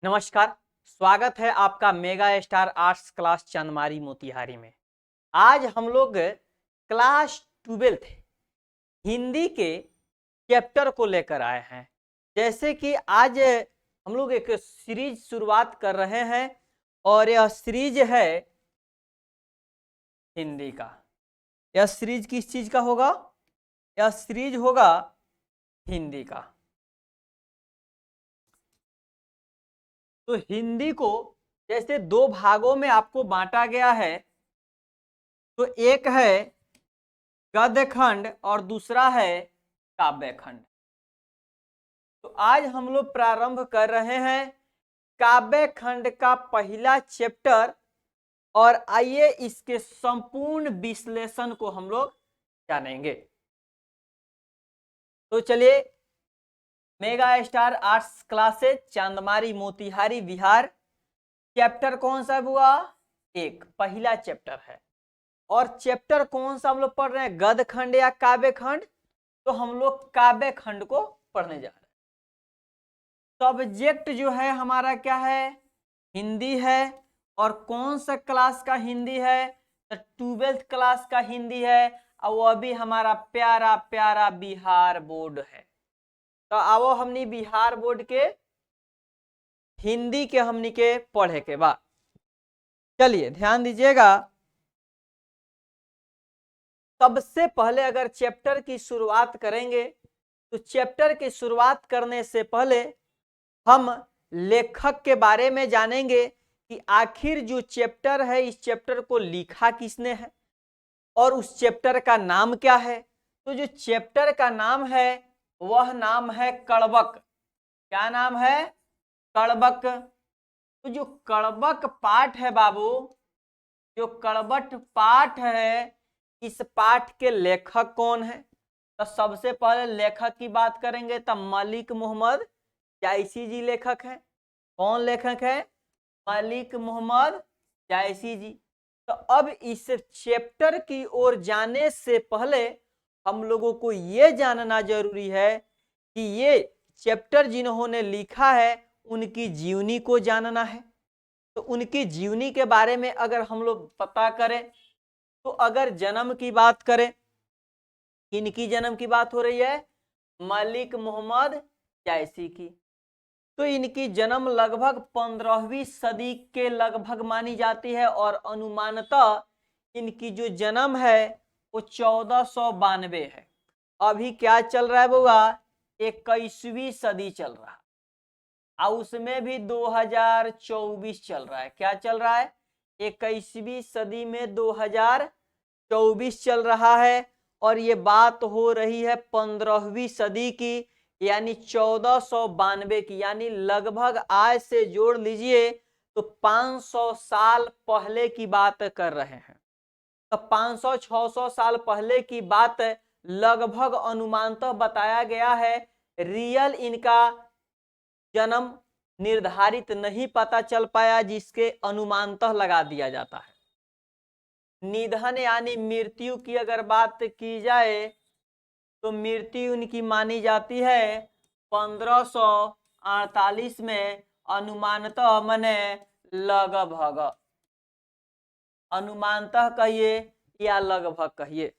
नमस्कार। स्वागत है आपका mega star arts class Chandmari Motihari में। आज हम लोग क्लास 12 हिंदी के चैप्टर को लेकर आए हैं। जैसे कि आज हम लोग एक सीरीज शुरुआत कर रहे हैं और यह सीरीज है हिंदी का। यह सीरीज किस चीज का होगा? यह सीरीज होगा हिंदी का। तो हिंदी को जैसे दो भागों में आपको बांटा गया है, तो एक है गद्य खंड और दूसरा है काव्य खंड। तो आज हम लोग प्रारंभ कर रहे हैं काव्य खंड का पहला चैप्टर और आइए इसके संपूर्ण विश्लेषण को हम लोग जानेंगे। तो चलिए, मेगा स्टार आर्ट्स क्लासेज चांदमारी मोतिहारी बिहार, चैप्टर कौन सा हुआ? एक पहला चैप्टर है। और चैप्टर कौन सा हम लोग पढ़ रहे हैं, गद्य खंड या काव्य खंड? तो हम लोग काव्य खंड को पढ़ने जा रहे हैं। सब्जेक्ट जो है हमारा क्या है? हिंदी है। और कौन सा क्लास का हिंदी है? तो 12th क्लास का हिंदी है। और वो भी हमारा प्यारा प्यारा बिहार बोर्ड है। तो आओ हमने बिहार बोर्ड के हिंदी के हमनी के पढ़े के बाद चलिए ध्यान दीजिएगा। सबसे पहले अगर चैप्टर की शुरुआत करेंगे तो चैप्टर की शुरुआत करने से पहले हम लेखक के बारे में जानेंगे कि आखिर जो चैप्टर है इस चैप्टर को लिखा किसने है और उस चैप्टर का नाम क्या है। तो जो चैप्टर का नाम है वह नाम है कड़बक। क्या नाम है? कड़बक। तो जो कड़बक पाठ है बाबू, जो कड़बट पाठ है, इस पाठ के लेखक कौन है? तो सबसे पहले लेखक की बात करेंगे तो मलिक मोहम्मद जायसी जी लेखक है। कौन लेखक है? मलिक मोहम्मद जायसी जी। तो अब इस चैप्टर की ओर जाने से पहले हम लोगों को यह जानना जरूरी है कि ये चैप्टर जिन्होंने लिखा है उनकी जीवनी को जानना है। तो उनकी जीवनी के बारे में अगर हम लोग पता करें तो अगर जन्म की बात करें, किनकी जन्म की बात हो रही है? मलिक मोहम्मद जायसी की। तो इनकी जन्म लगभग 15वीं सदी के लगभग मानी जाती है और अनुमानतः इनकी जो जन्म है वो 1492 है। अभी क्या चल रहा है बुआ? 21वीं सदी चल रहा है और उसमें भी 2024 चल रहा है। क्या चल रहा है? 21वीं सदी में 2024 चल रहा है और ये बात हो रही है 15वीं सदी की, यानी 1492 की, यानी लगभग आज से जोड़ लीजिए तो 500 साल पहले की बात कर रहे हैं। तो 500-600 साल पहले की बात लगभग अनुमानतः बताया गया है। रियल इनका जन्म निर्धारित नहीं पता चल पाया, जिसके अनुमानतः लगा दिया जाता है। निधन यानी मृत्यु की अगर बात की जाए तो मृत्यु उनकी मानी जाती है 1548 में, अनुमानतः मने लगभग, अनुमानतः कहिए या लगभग कहिए।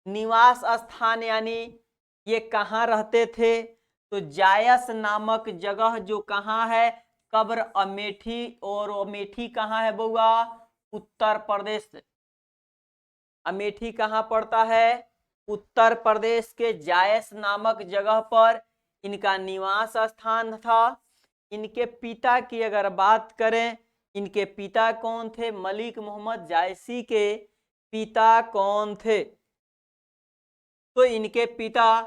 निवास स्थान यानी ये कहाँ रहते थे? तो जायस नामक जगह जो कहाँ है? कब्र अमेठी। और अमेठी कहाँ है बउआ? उत्तर प्रदेश। अमेठी कहाँ पड़ता है? उत्तर प्रदेश के जायस नामक जगह पर इनका निवास स्थान था। इनके पिता की अगर बात करें, इनके पिता कौन थे? मलिक मोहम्मद जायसी के पिता कौन थे? तो इनके पिता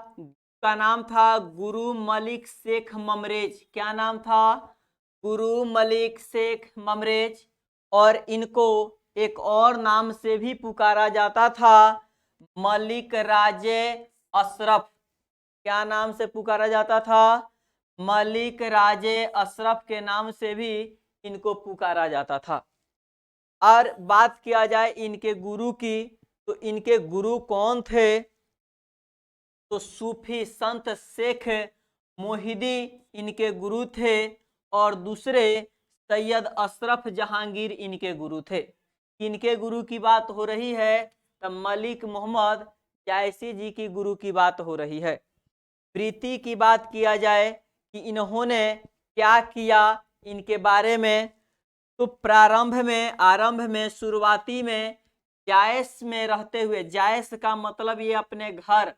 का नाम था गुरु मलिक शेख ममरेज। क्या नाम था? गुरु मलिक शेख ममरेज। और इनको एक और नाम से भी पुकारा जाता था, मलिक राजे अशरफ। क्या नाम से पुकारा जाता था? मलिक राजे अशरफ के नाम से भी इनको पुकारा जाता था। और बात किया जाए इनके गुरु की, तो इनके गुरु कौन थे? तो सूफी संत शेख मोहिदी इनके गुरु थे। और दूसरे सैयद अशरफ जहांगीर इनके गुरु थे। किनके गुरु की बात हो रही है? तो मलिक मोहम्मद जायसी जी की गुरु की बात हो रही है। प्रीति की बात किया जाए कि इन्होंने क्या किया इनके बारे में, तो आरंभ में शुरुआती में जायस में रहते हुए, जायस का मतलब ये अपने घर,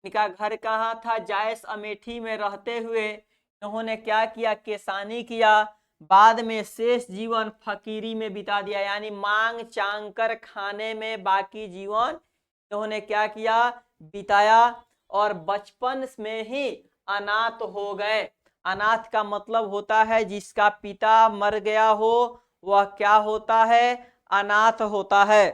इनका घर कहाँ था? जायस अमेठी में रहते हुए इन्होंने क्या किया? किसानी किया। बाद में शेष जीवन फकीरी में बिता दिया, यानी मांग चांग कर खाने में बाकी जीवन इन्होंने क्या किया? बिताया। और बचपन में ही अनाथ हो गए। अनाथ का मतलब होता है जिसका पिता मर गया हो, वह क्या होता है? अनाथ होता है।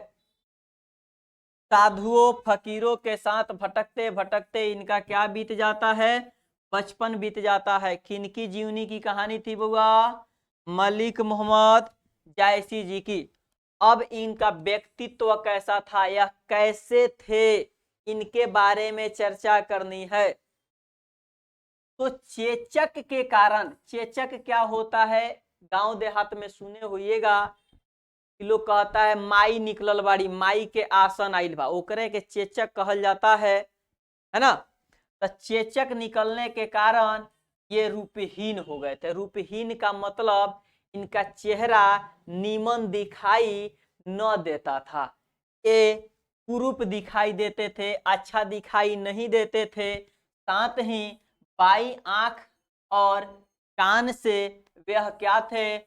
साधुओं फकीरों के साथ भटकते भटकते इनका क्या बीत जाता है? बचपन बीत जाता है। किनकी जीवनी की कहानी थी बुआ? मलिक मोहम्मद जायसी जी की। अब इनका व्यक्तित्व कैसा था, यह कैसे थे, इनके बारे में चर्चा करनी है। तो चेचक के कारण, चेचक क्या होता है? गांव देहात में सुने होइएगा, लोग कहता है माई निकलल बाड़ी, माई के आसन आइल बा, ओकरे के चेचक कहल जाता है ना। तो चेचक निकलने के कारण ये रूपहीन हो गए थे। रूपहीन का मतलब इनका चेहरा नीमन दिखाई न देता था, ये कुरूप दिखाई देते थे, अच्छा दिखाई नहीं देते थे। साथ ही बाई आंख और कान से वह क्या थे?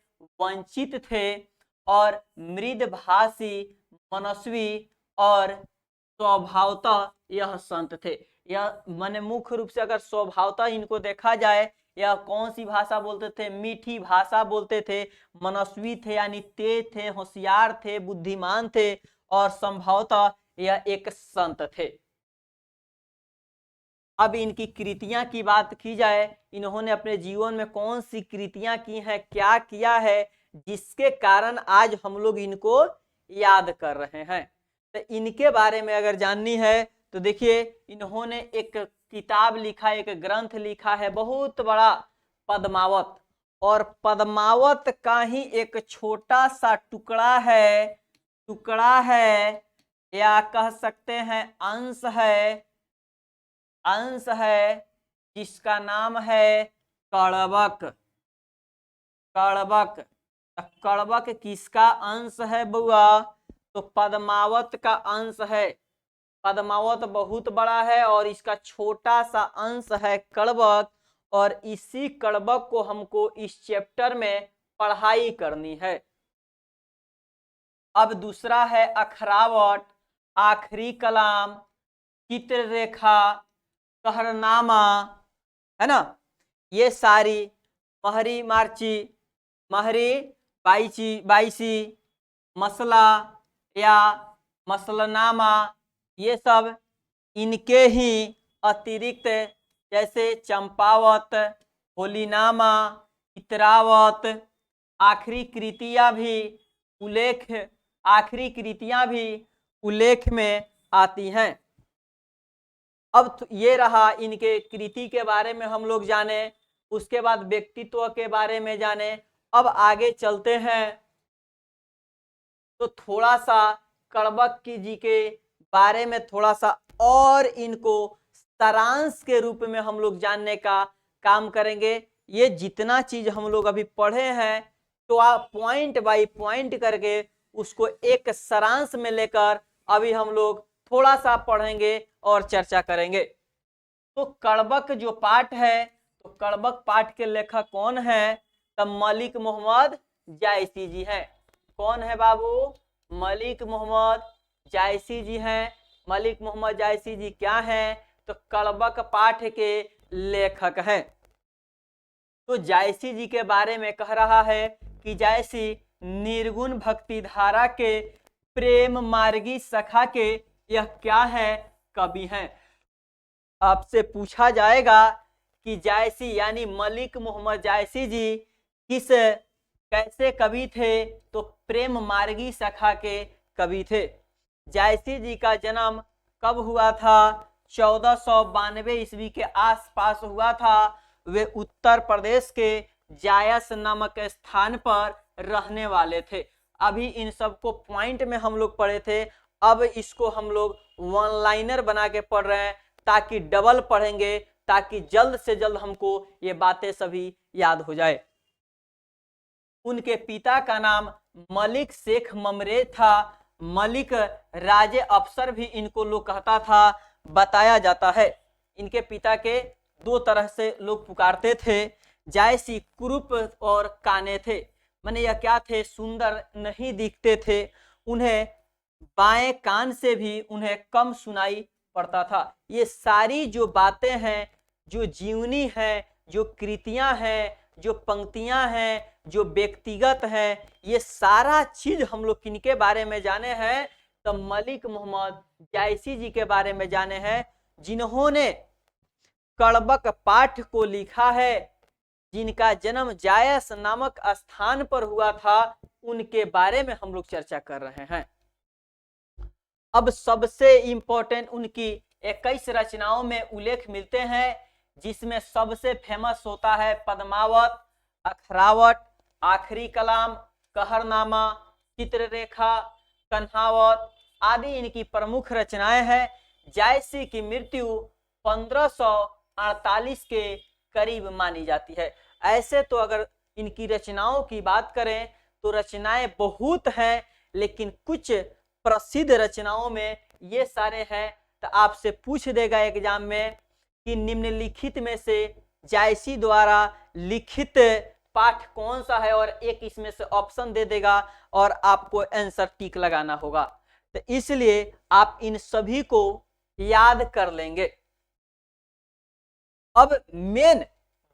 वंचित थे। और मृदभाषी, मनस्वी और स्वभावतः यह संत थे। यह माने मुख्य रूप से अगर स्वभावतः इनको देखा जाए, यह कौन सी भाषा बोलते थे? मीठी भाषा बोलते थे। मनस्वी थे यानी तेज थे, होशियार थे, बुद्धिमान थे। और संभवतः यह एक संत थे। अब इनकी कृतियां की बात की जाए, इन्होंने अपने जीवन में कौन सी कृतियां की हैं, क्या किया है, जिसके कारण आज हम लोग इनको याद कर रहे हैं। तो इनके बारे में अगर जाननी है तो देखिए, इन्होंने एक किताब लिखा, एक ग्रंथ लिखा है बहुत बड़ा, पद्मावत। और पद्मावत का ही एक छोटा सा टुकड़ा है या कह सकते हैं अंश है जिसका नाम है कड़बक। कड़बक किसका अंश है बुआ? तो पद्मावत का अंश है। पद्मावत बहुत बड़ा है और इसका छोटा सा अंश है कड़बक। और इसी कड़बक को हमको इस चैप्टर में पढ़ाई करनी है। अब दूसरा है अखरावट, आखिरी कलाम, चित्ररेखा, कहरनामा, है ना। ये सारी महरी मार्ची, महरी बाईसी, मसला या मसलनामा, ये सब इनके ही अतिरिक्त, जैसे चंपावत, होलीनामा, चित्रावत, आखिरी कृतियां भी उल्लेख में आती हैं। अब ये रहा इनके कृति के बारे में हम लोग जाने, उसके बाद व्यक्तित्व के बारे में जाने। अब आगे चलते हैं तो थोड़ा सा कड़बक जी के बारे में थोड़ा सा और इनको सारांश के रूप में हम लोग जानने का काम करेंगे। ये जितना चीज हम लोग अभी पढ़े हैं तो आप पॉइंट बाय पॉइंट करके उसको एक सारांश में लेकर अभी हम लोग थोड़ा सा पढ़ेंगे और चर्चा करेंगे। तो कड़बक जो पाठ है, तो कड़बक पाठ के लेखक कौन है? तब मलिक मोहम्मद जायसी जी हैं। कौन है बाबू? मलिक मोहम्मद जायसी जी हैं। मलिक मोहम्मद जायसी जी क्या हैं? तो कड़बक पाठ के लेखक हैं। तो जायसी जी के बारे में कह रहा है कि जायसी निर्गुण भक्ति धारा के प्रेम मार्गी सखा के यह क्या है? कवि हैं। आपसे पूछा जाएगा कि जायसी यानी मलिक मोहम्मद जायसी जी कैसे कवि थे? तो प्रेम मार्गी सखा के कवि थे। जायसी जी का जन्म कब हुआ था? 1492 ईस्वी के आसपास हुआ था। वे उत्तर प्रदेश के जायस नामक स्थान पर रहने वाले थे। अभी इन सबको पॉइंट में हम लोग पढ़े थे, अब इसको हम लोग वन लाइनर बना के पढ़ रहे हैं ताकि डबल पढ़ेंगे, ताकि जल्द से जल्द हमको ये बातें सभी याद हो जाए। उनके पिता का नाम मलिक शेख ममरे था। मलिक राजे अफसर भी इनको लोग कहता था, बताया जाता है। इनके पिता के दो तरह से लोग पुकारते थे, जायसी कुरूप और काने थे। माने यह क्या थे, सुंदर नहीं दिखते थे, उन्हें बाएं कान से भी उन्हें कम सुनाई पड़ता था। ये सारी जो बातें हैं, जो जीवनी है, जो कृतियां हैं, जो पंक्तियां हैं, जो व्यक्तिगत हैं, ये सारा चीज हम लोग किनके बारे में जाने हैं, तो मलिक मोहम्मद जायसी जी के बारे में जाने हैं, जिन्होंने कड़बक पाठ को लिखा है, जिनका जन्म जायस नामक स्थान पर हुआ था, उनके बारे में हम लोग चर्चा कर रहे हैं। अब सबसे इंपॉर्टेंट उनकी 21 रचनाओं में उल्लेख मिलते हैं, जिसमें सबसे फेमस होता है पद्मावत, अखरावट, आखिरी कलाम, कहरनामा, चित्ररेखा, कन्हावत आदि इनकी प्रमुख रचनाएं हैं। जायसी की मृत्यु 1548 के करीब मानी जाती है। ऐसे तो अगर इनकी रचनाओं की बात करें तो रचनाएं बहुत हैं, लेकिन कुछ प्रसिद्ध रचनाओं में ये सारे हैं। तो आपसे पूछ देगा एग्जाम में कि निम्नलिखित में से जायसी द्वारा लिखित पाठ कौन सा है, और एक इसमें से ऑप्शन दे देगा और आपको आंसर टिक लगाना होगा। तो इसलिए आप इन सभी को याद कर लेंगे। अब मेन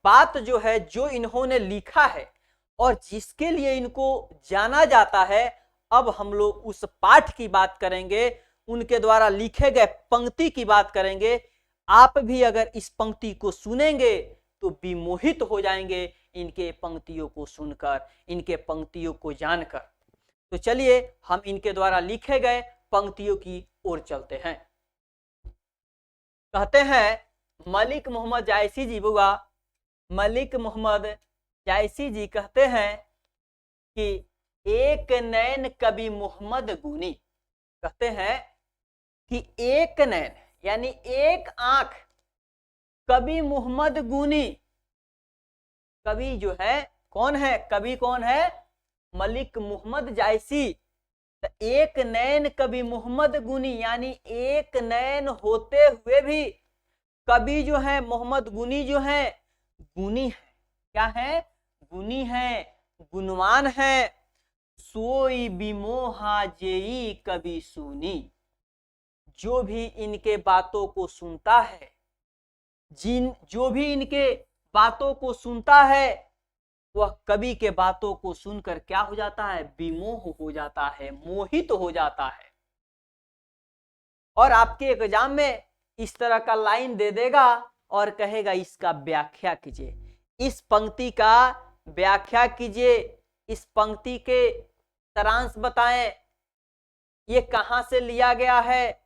बात जो है, जो इन्होंने लिखा है और जिसके लिए इनको जाना जाता है, अब हम लोग उस पाठ की बात करेंगे, उनके द्वारा लिखे गए पंक्ति की बात करेंगे। आप भी अगर इस पंक्ति को सुनेंगे तो विमोहित हो जाएंगे इनके पंक्तियों को सुनकर, इनके पंक्तियों को जानकर। तो चलिए हम इनके द्वारा लिखे गए पंक्तियों की ओर चलते हैं। कहते हैं मलिक मोहम्मद जायसी जी, बुआ मलिक मोहम्मद जायसी जी कहते हैं कि एक नैन कवि मोहम्मद गुनी, कहते हैं कि एक नैन यानी एक आंख कवि मोहम्मद गुनी। कवि जो है कौन है, कवि कौन है, मलिक मोहम्मद जायसी। तो एक नैन कवि मोहम्मद गुनी यानी एक नैन होते हुए भी कवि जो है मोहम्मद गुनी जो है, गुनी है, क्या है, गुनी है, गुणवान है। सोई बिमोहा जेई कवि सुनी, जो भी इनके बातों को सुनता है, जो भी इनके बातों को सुनता है, वह कवि के बातों को सुनकर क्या हो जाता है, विमोह हो जाता है, मोहित हो जाता है। और आपके एग्जाम में इस तरह का लाइन दे देगा और कहेगा इसका व्याख्या कीजिए, इस पंक्ति का व्याख्या कीजिए, इस पंक्ति के सारांश बताएं, ये कहां से लिया गया है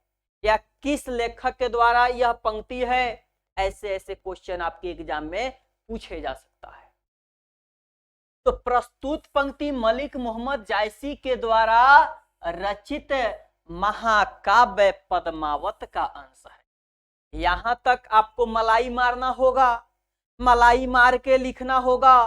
या किस लेखक के द्वारा यह पंक्ति है। ऐसे ऐसे क्वेश्चन आपके एग्जाम में पूछे जा सकता है। तो प्रस्तुत पंक्ति मलिक मोहम्मद जायसी के द्वारा रचित महाकाव्य पद्मावत का अंश है। यहां तक आपको मलाई मारना होगा, मलाई मार के लिखना होगा।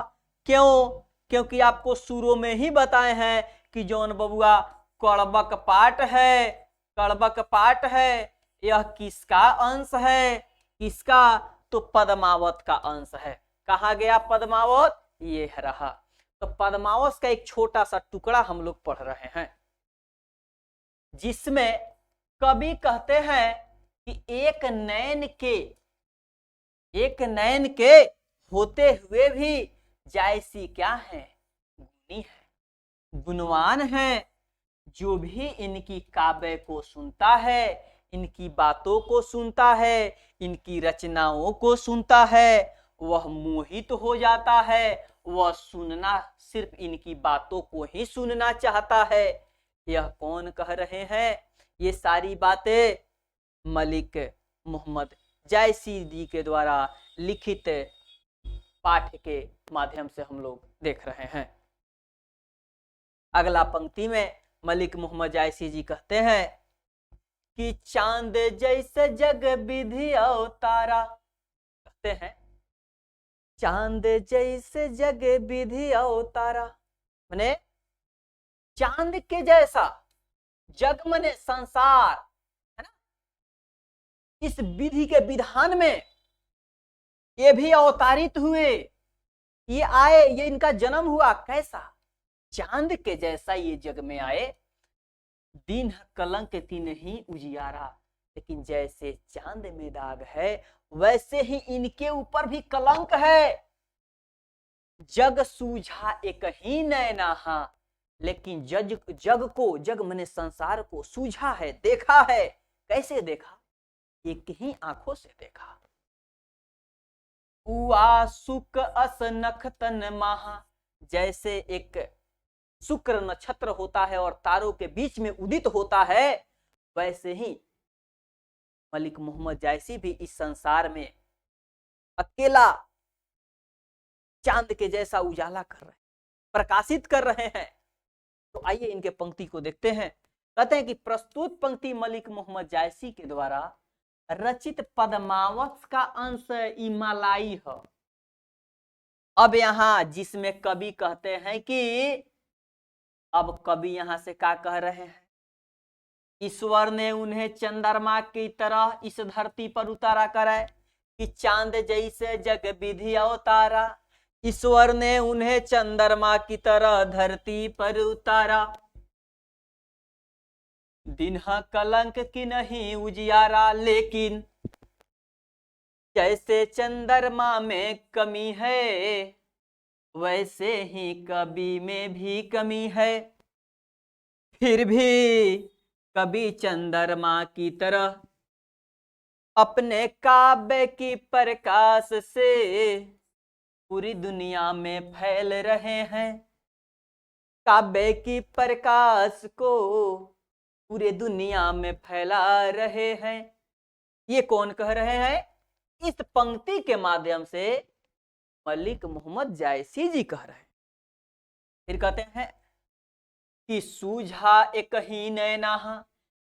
क्यों? क्योंकि आपको शुरू में ही बताए हैं कि जौन बबुआ कड़बक पाठ है, कड़बक पाठ है, यह किसका अंश है, किसका, तो पद्मावत का अंश है। कहा गया पद्मावत, ये रहा। तो पद्मावत का एक छोटा सा टुकड़ा हम लोग पढ़ रहे हैं, जिसमें कवि कहते हैं कि एक नैन के होते हुए भी जायसी क्या है, गुणी है, गुणवान है। जो भी इनकी काव्य को सुनता है, इनकी बातों को सुनता है, इनकी रचनाओं को सुनता है, वह मोहित हो जाता है। वह सुनना, सिर्फ इनकी बातों को ही सुनना चाहता है। यह कौन कह रहे हैं? ये सारी बातें मलिक मोहम्मद जायसी जी के द्वारा लिखित पाठ के माध्यम से हम लोग देख रहे हैं। अगला पंक्ति में मलिक मोहम्मद जायसी जी कहते हैं कि चांद जैसे जग विधि अवतारा, कहते हैं चांद जैसे जग विधि अवतारा, माने चांद के जैसा, जग मने संसार है ना, इस विधि के विधान में ये भी अवतारित हुए, ये आए, ये इनका जन्म हुआ। कैसा? चांद के जैसा ये जग में आए। दिन कलंक तीन ही उजियारा, लेकिन जैसे चांद में दाग है वैसे ही इनके ऊपर भी कलंक है। जग सूझा एक ही नैनाहा, लेकिन जग मने संसार को सूझा है, देखा है। कैसे देखा? एक ही आंखों से देखा। उआ सुक अस नख तन महा, जैसे एक शुक्र नक्षत्र होता है और तारों के बीच में उदित होता है, वैसे ही मलिक मोहम्मद जायसी भी इस संसार में अकेला चांद के जैसा उजाला कर रहे हैं, प्रकाशित कर रहे हैं। तो आइए इनके पंक्ति को देखते हैं। कहते हैं कि प्रस्तुत पंक्ति मलिक मोहम्मद जायसी के द्वारा रचित पद्मावत का अंश इमालाई है। अब यहां जिसमें कवि कहते हैं कि, अब कवि यहां से क्या कह रहे हैं? ईश्वर ने उन्हें चंद्रमा की तरह इस धरती पर उतारा करे कि चांद जैसे जग विधि अवतारा। ईश्वर ने उन्हें चंद्रमा की तरह धरती पर उतारा। दिन कलंक की नहीं उजियारा, लेकिन जैसे चंद्रमा में कमी है वैसे ही कवि में भी कमी है। फिर भी कवि चंद्रमा की तरह अपने काव्य की प्रकाश से पूरी दुनिया में फैल रहे हैं। काव्य की प्रकाश को पूरे दुनिया में फैला रहे हैं। ये कौन कह रहे हैं? इस पंक्ति के माध्यम से मलिक मोहम्मद जायसी जी कह रहे हैं। फिर कहते हैं कि सूझा एक ही नैना,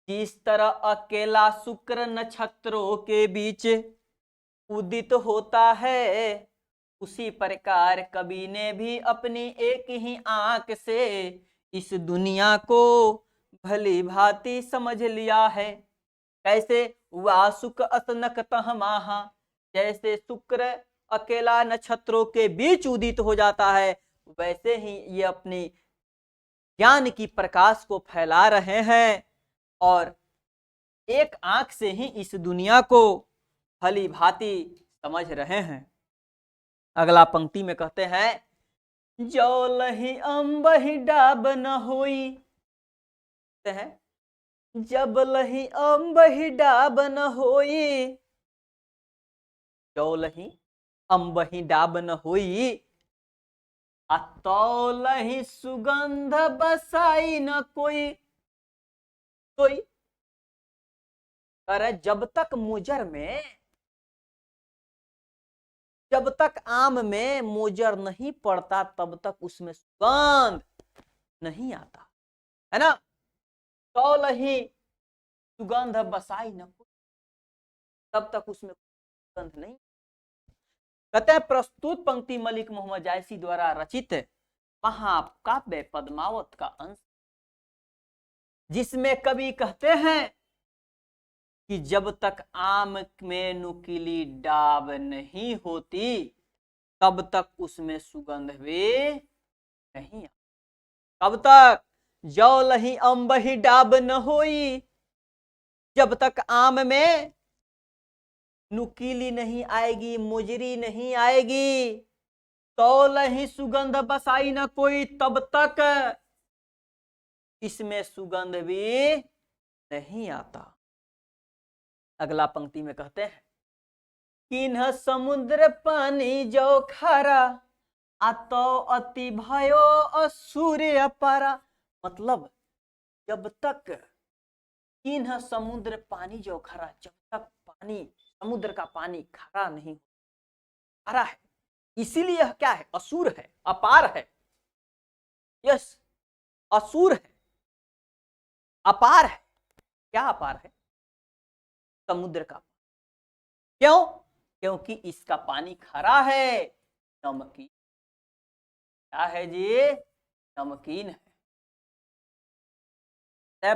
जिस तरह अकेला शुक्र नक्षत्रों के बीच उदित होता है, उसी प्रकार कवि ने भी अपनी एक ही आंख से इस दुनिया को भली भांति समझ लिया है। कैसे? वासुक असनक तहमाहा, जैसे शुक्र अकेला नक्षत्रों के बीच उदित हो जाता है, वैसे ही ये अपनी ज्ञान की प्रकाश को फैला रहे हैं और एक आंख से ही इस दुनिया को भली भांति समझ रहे हैं। अगला पंक्ति में कहते हैं जो लही अम्बही डाब न होई, हैं जब लही अम्बही डाब न होई, जो लही अम्बही डाब न होई, अतौलही सुगंध बसाई न कोई। कोई अरे जब तक मुजर में, जब तक आम में मोजर नहीं पड़ता तब तक उसमें सुगंध नहीं आता है ना। तौलही सुगंध बसाई न कोई, तब तक उसमें सुगंध नहीं। कहते हैं प्रस्तुत पंक्ति मलिक मोहम्मद जायसी द्वारा रचित महाकाव्य पद्मावत का अंश, जिसमें कवि कहते हैं कि जब तक आम में नुकीली डाब नहीं होती तब तक उसमें सुगंध भी नहीं। कब तक? जो लही अम्बही डाब न होई, जब तक आम में नुकीली नहीं आएगी, मुजरी नहीं आएगी, तो लही सुगंध बसाई न कोई, तब तक इसमें सुगंध भी नहीं आता। अगला पंक्ति में कहते हैं किन्ह समुद्र पानी जो खारा, आतो अति भयो असुर अपारा। मतलब जब तक किन्ह समुद्र पानी जो खारा, जब तक पानी, समुद्र का पानी खारा नहीं, खारा है, इसीलिए यह क्या है, असुर है, अपार है। यस, असुर है, अपार है। क्या अपार है? समुद्र का। क्यों? क्योंकि इसका पानी खरा है, नमकीन। क्या है जी? नमकीन है।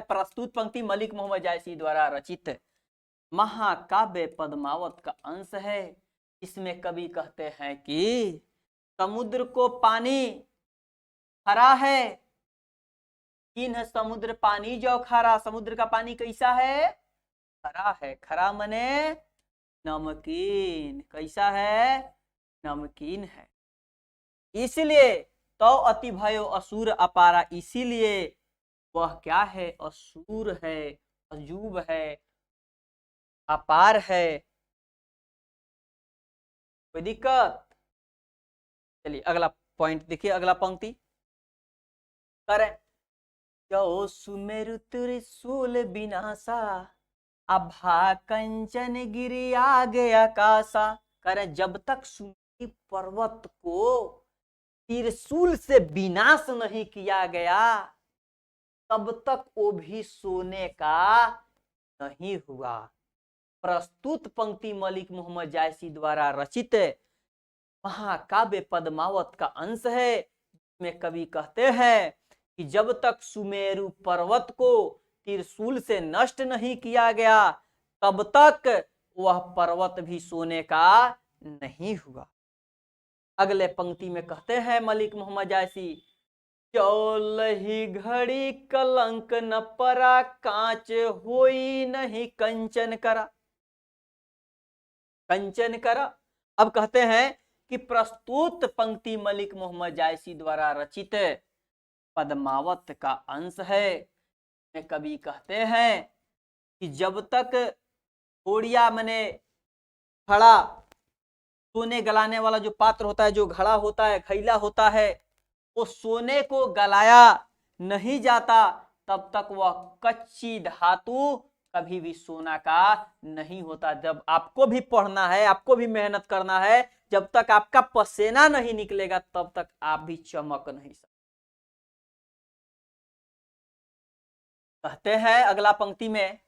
प्रस्तुत पंक्ति मलिक मोहम्मद जायसी द्वारा रचित महाकाव्य पद्मावत का अंश है। इसमें कवि कहते हैं कि समुद्र को पानी खरा है। किन है समुद्र पानी जो खरा? समुद्र का पानी कैसा है? खरा है। खरा मने नमकीन। कैसा है? नमकीन है। इसलिए तो अति भयो असुर अपारा, इसीलिए वह क्या है? असुर है, अजूब है, अपार है। कोई दिक्कत? चलिए अगला पॉइंट देखिए, अगला पंक्ति करें। जो सुमेरु त्रिशूल विनाशा, अभा कंचन गिरी आगे आकाशा। करें, जब तक सुमेरु पर्वत को त्रिशूल से विनाश नहीं किया गया तब तक वो भी सोने का नहीं हुआ। प्रस्तुत पंक्ति मलिक मोहम्मद जायसी द्वारा रचित महाकाव्य पद्मावत का अंश है, जिसमें कवि कहते हैं कि जब तक सुमेरु पर्वत को त्रिशूल से नष्ट नहीं किया गया तब तक वह पर्वत भी सोने का नहीं हुआ। अगले पंक्ति में कहते हैं मलिक मोहम्मद जायसी, चौलही घड़ी कलंक न परा, कांच होई नहीं कंचन करा। कंचन करा। अब कहते हैं कि प्रस्तुत पंक्ति मलिक मोहम्मद जायसी द्वारा रचित पद्मावत का अंश है। कवि कहते हैं कि जब तक ओड़िया मने घड़ा, सोने गलाने वाला जो पात्र होता है, जो घड़ा होता है, खैला होता है, वो सोने को गलाया नहीं जाता तब तक वह कच्ची धातु कभी भी सोना का नहीं होता। जब आपको भी पढ़ना है, आपको भी मेहनत करना है, जब तक आपका पसीना नहीं निकलेगा तब तक आप भी चमक नहीं सकते। कहते हैं अगला पंक्ति में,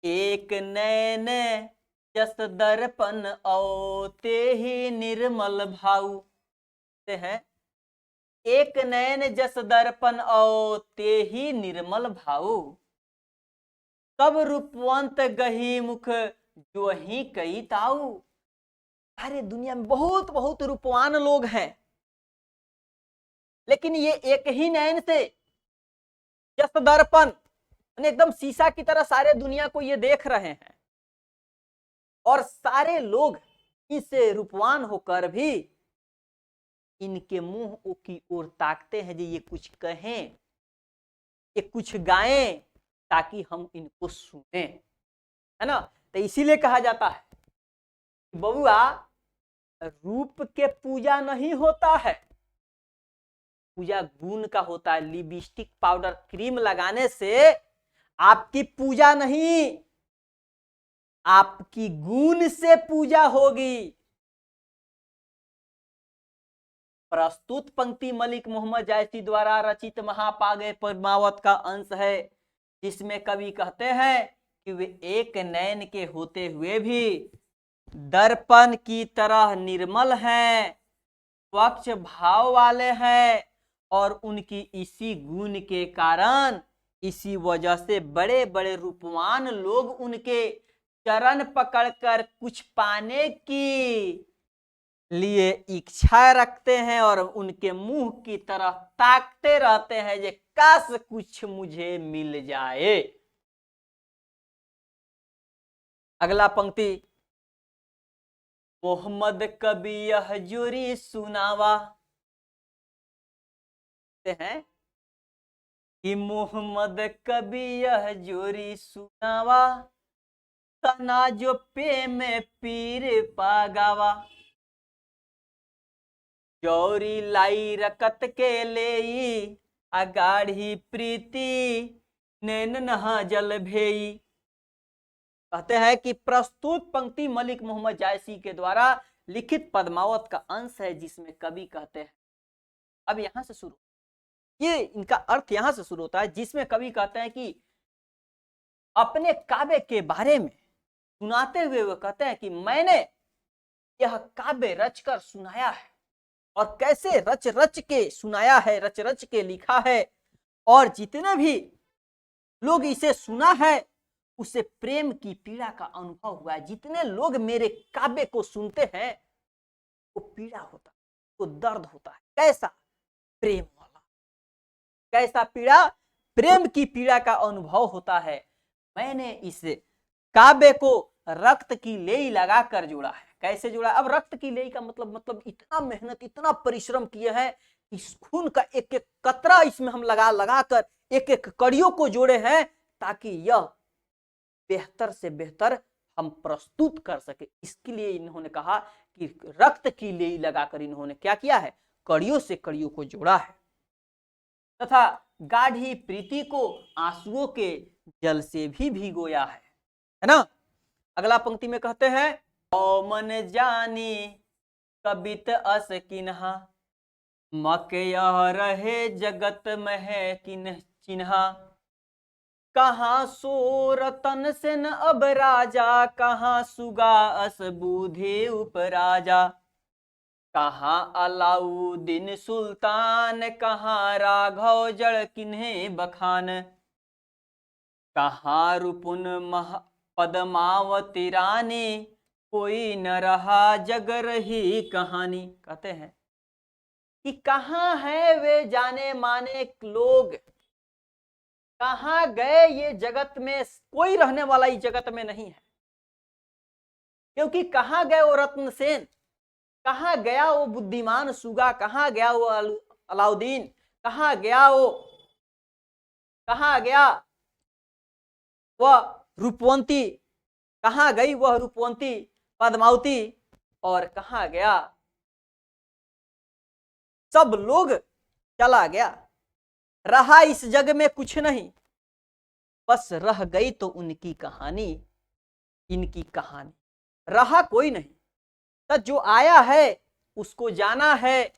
एक नैन जस दर्पण औते ही निर्मल भाऊ। हैं एक नैन जस दर्पण औते ही निर्मल भाऊ, तब रूपवंत गही मुख जो ही कई ताऊ। सारे दुनिया में बहुत बहुत रूपवान लोग हैं, लेकिन ये एक ही नैन से जस दर्पण एकदम शीशा की तरह सारे दुनिया को ये देख रहे हैं, और सारे लोग इससे रूपवान होकर भी इनके मुंह की ओर ताकते हैं जी ये कुछ कहें, ये कुछ गाएं ताकि हम इनको सुने, है ना। तो इसीलिए कहा जाता है बबुआ रूप के पूजा नहीं होता है, पूजा गुण का होता है। लिपस्टिक पाउडर क्रीम लगाने से आपकी पूजा नहीं, आपकी गुण से पूजा होगी। प्रस्तुत पंक्ति मलिक मोहम्मद जायसी द्वारा रचित महाकाव्य पद्मावत का अंश है, जिसमें कवि कहते हैं कि वे एक नैन के होते हुए भी दर्पण की तरह निर्मल हैं, स्वच्छ भाव वाले हैं, और उनकी इसी गुण के कारण, इसी वजह से बड़े बड़े रूपवान लोग उनके चरण पकड़कर कुछ पाने की लिए इच्छा रखते हैं और उनके मुंह की तरफ ताकते रहते हैं जे काश कुछ मुझे मिल जाए। अगला पंक्ति, मोहम्मद कभी यह जुरी सुनावा हैं कि मोहम्मद कभी यह जोरी सुनावा, तना जो पे में पीर पागावा। जोरी लाई रकत के ले अगाढ़ी प्रीति, नैन नहा जल भेई। कहते हैं कि प्रस्तुत पंक्ति मलिक मोहम्मद जायसी के द्वारा लिखित पद्मावत का अंश है, जिसमें कवि कहते हैं, अब यहां से शुरू, ये इनका अर्थ यहां से शुरू होता है, जिसमें कवि कहते हैं कि अपने काव्य के बारे में सुनाते हुए वो कहते हैं कि मैंने यह काव्य रचकर सुनाया है, और कैसे रच रच के सुनाया है, रच रच के लिखा है, और जितने भी लोग इसे सुना है उसे प्रेम की पीड़ा का अनुभव हुआ है। जितने लोग मेरे काव्य को सुनते हैं वो पीड़ा होता है, वो दर्द होता है। कैसा? प्रेम वाला। कैसा पीड़ा? प्रेम की पीड़ा का अनुभव होता है। मैंने इस काव्य को रक्त की लेई लगाकर जोड़ा है। कैसे जोड़ा? अब रक्त की लेई का मतलब इतना मेहनत, इतना परिश्रम किए हैं, इस खून का एक एक कतरा इसमें हम लगा कर एक एक कड़ियों को जोड़े हैं, ताकि यह बेहतर से बेहतर हम प्रस्तुत कर सके। इसके लिए इन्होंने कहा कि रक्त की लेई लगाकर इन्होंने क्या किया है? कड़ियों से कड़ियों को जोड़ा है, तथा गाढ़ी प्रीति को आंसुओं के जल से भी भिगोया है ना। अगला पंक्ति में कहते हैं, ओ मन जानी कबित अस किन्हा, मक यह रहे जगत में किन चिन्हा, कहाँ सो रतन सेन अब राजा, कहाँ सुगा अस बूढ़े उपराजा, कहाँ अलाउद्दीन सुल्तान, कहाँ राघव जड़ किन्हे बखान, कहाँ रुपुन पद्मावती रानी, कोई न रहा जग रही कहानी। कहते हैं कि कहाँ है वे जाने माने लोग, कहाँ गए ये जगत में, कोई रहने वाला इस जगत में नहीं है। क्योंकि कहाँ गए वो रत्नसेन, कहाँ गया वो बुद्धिमान सुगा, कहाँ गया वो अलाउद्दीन, कहाँ गया वह रूपवंती, कहाँ गई वह रूपवंती पद्मावती, और कहाँ गया सब लोग, चला गया। रहा इस जग में कुछ नहीं, बस रह गई तो उनकी कहानी, इनकी कहानी। रहा कोई नहीं, तो जो आया है उसको जाना है,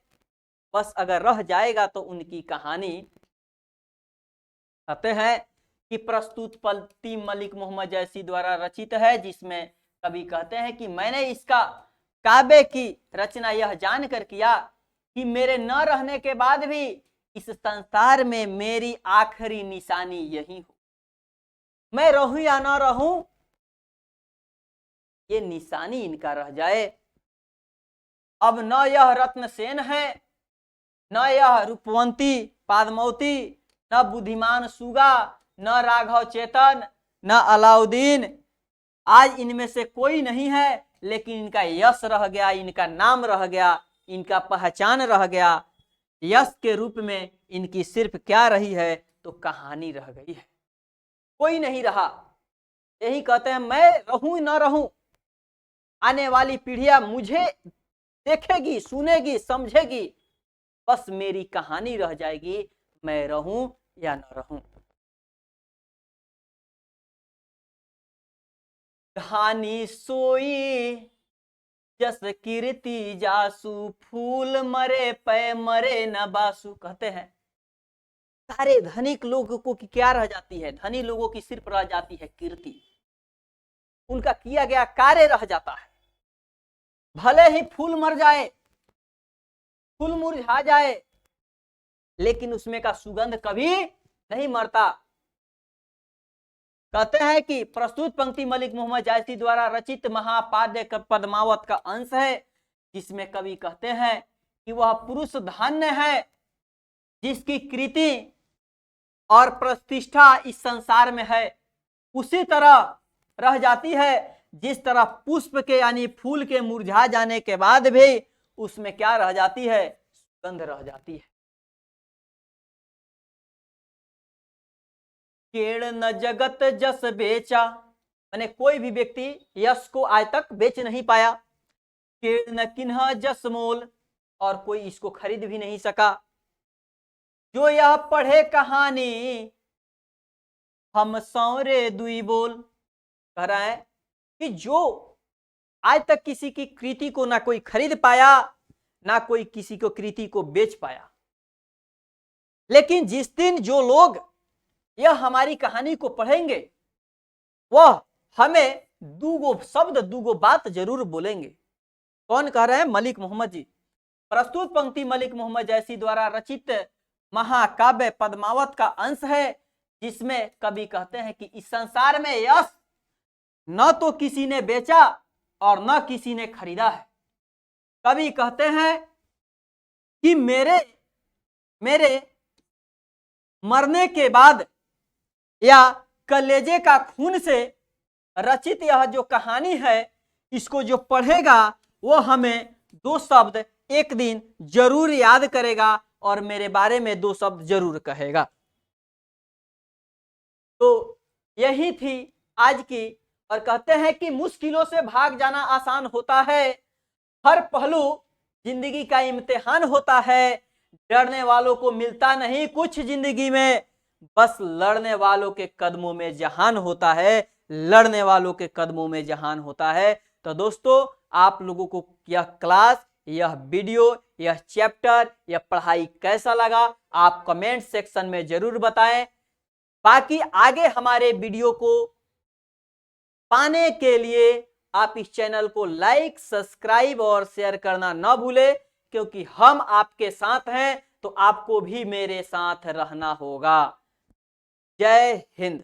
बस अगर रह जाएगा तो उनकी कहानी। कहते हैं कि प्रस्तुत पंक्ति मलिक मोहम्मद जैसी द्वारा रचित है, जिसमें कवि कहते हैं कि मैंने इसका काव्य की रचना यह जानकर किया कि मेरे न रहने के बाद भी इस संसार में मेरी आखिरी निशानी यही हो। मैं रहूं या ना रहूं, ये निशानी इनका रह जाए। अब न यह रत्नसेन है, न यह रूपवंती पद्मावती, न बुद्धिमान सुगा, न राघव चेतन, न अलाउद्दीन, आज इनमें से कोई नहीं है, लेकिन इनका यश रह गया, इनका नाम रह गया, इनका पहचान रह गया। यश के रूप में इनकी सिर्फ क्या रही है? तो कहानी रह गई है, कोई नहीं रहा। यही कहते हैं, मैं रहूं न रहूं, आने वाली पीढ़ियां मुझे देखेगी, सुनेगी, समझेगी, बस मेरी कहानी रह जाएगी, मैं रहूं या न रहूं। कहानी सोई जस कीर्ति जासु, फूल मरे पै मरे न बासु। कहते हैं सारे धनिक लोगों को क्या रह जाती है? धनी लोगों की सिर्फ रह जाती है कीर्ति, उनका किया गया कार्य रह जाता है। भले ही फूल मर जाए, फूल मुरझा जाए, लेकिन उसमें का सुगंध कभी नहीं मरता। कहते हैं कि प्रस्तुत पंक्ति मलिक मोहम्मद जायसी द्वारा रचित महापाद्य पद्मावत का अंश है, जिसमें कवि कहते हैं कि वह पुरुष धन्य है जिसकी कृति और प्रतिष्ठा इस संसार में है, उसी तरह रह जाती है जिस तरह पुष्प के यानी फूल के मुरझा जाने के बाद भी उसमें क्या रह जाती है? सुगंध रह जाती है। केड़ न जगत जस बेचा, मैंने कोई भी व्यक्ति यश को आज तक बेच नहीं पाया। केड़ न किन्ह जस मोल, और कोई इसको खरीद भी नहीं सका। जो यह पढ़े कहानी, हम सौरे दुई बोल। कह रहा है कि जो आज तक किसी की कृति को ना कोई खरीद पाया, ना कोई किसी को कृति को बेच पाया। लेकिन जिस दिन जो लोग यह हमारी कहानी को पढ़ेंगे वह हमें दूगो शब्द, दूगो बात जरूर बोलेंगे। कौन कह रहे हैं? मलिक मोहम्मद जी। प्रस्तुत पंक्ति मलिक मोहम्मद जैसी द्वारा रचित महाकाव्य पद्मावत का अंश है, जिसमें कवि कहते हैं कि इस संसार में यश न तो किसी ने बेचा और न किसी ने खरीदा है। कवि कहते हैं कि मेरे मरने के बाद या कलेजे का खून से रचित यह जो कहानी है, इसको जो पढ़ेगा वो हमें दो शब्द एक दिन जरूर याद करेगा और मेरे बारे में दो शब्द जरूर कहेगा। तो यही थी आज की। और कहते हैं कि मुश्किलों से भाग जाना आसान होता है, हर पहलू जिंदगी का इम्तिहान होता है। डरने वालों को मिलता नहीं कुछ जिंदगी में, बस लड़ने वालों के कदमों में जहान होता है, लड़ने वालों के कदमों में जहान होता है। तो दोस्तों, आप लोगों को यह क्लास, यह वीडियो, यह चैप्टर, यह पढ़ाई कैसा लगा आप कमेंट सेक्शन में जरूर बताएं। बाकी आगे हमारे वीडियो को पाने के लिए आप इस चैनल को लाइक, सब्सक्राइब और शेयर करना न भूलें, क्योंकि हम आपके साथ हैं तो आपको भी मेरे साथ रहना होगा। जय हिंद।